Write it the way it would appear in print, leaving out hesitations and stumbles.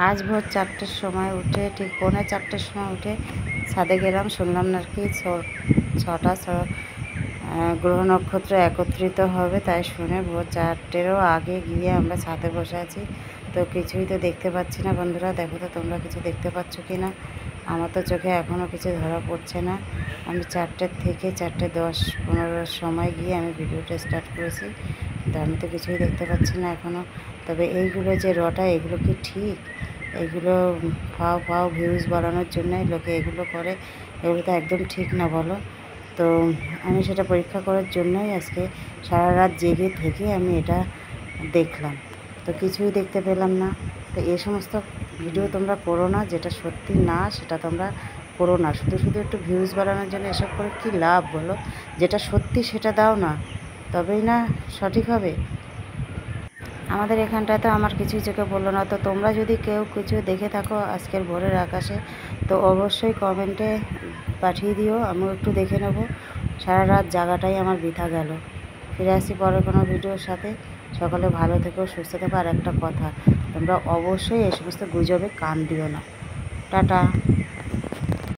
আজ ভোর 4টের সময় উঠে, ঠিক পৌনে 4টের সময় উঠে ছাদে গেলাম। শুনলাম নাকি 6টা গ্রহ নক্ষত্র একত্রিত হবে, তাই শুনে ভোর 4টেরও আগে গিয়ে আমরা ছাদে বসে আছি। তো কিছুই তো দেখতে পাচ্ছি না। বন্ধুরা দেখো তো তোমরা কিছু দেখতে পাচ্ছ কি না? আমার তো চোখে এখনও কিছু ধরা পড়ছে না। আমি 4টের থেকে 4:10-15 সময় গিয়ে আমি ভিডিওটা স্টার্ট করেছি, কিন্তু আমি তো কিছুই দেখতে পাচ্ছি না এখনও। তবে এইগুলো যে রটা, এগুলো কি ঠিক? এগুলো ফাও ভিউজ বাড়ানোর জন্যই লোকে এগুলো করে। এগুলো তো একদম ঠিক না, বলো? তো আমি সেটা পরীক্ষা করার জন্যই আজকে সারা রাত জেগে থেকে আমি এটা দেখলাম। তো কিছুই দেখতে পেলাম না। তো এই সমস্ত ভিডিও তোমরা করো না, যেটা সত্যি না সেটা তোমরা করো না। শুধু শুধু একটু ভিউজ বাড়ানোর জন্য এসব করে কী লাভ বলো? যেটা সত্যি সেটা দাও না, তবেই না সঠিক হবে। আমাদের এখানটায় তো আমার কিছুই চোখে পড়লো না। তো তোমরা যদি কেউ কিছু দেখে থাকো আজকের ভোরের আকাশে, তো অবশ্যই কমেন্টে পাঠিয়ে দিও, আমিও একটু দেখে নেব। সারা রাত জাগাটাই আমার বৃথা গেল। ফিরে আসি পরে কোনো ভিডিওর সাথে। সকলে ভালো থেকো, সুস্থ থেকো। আর একটা কথা, তোমরা অবশ্যই এই সমস্ত গুজবে কান দিও না। টাটা।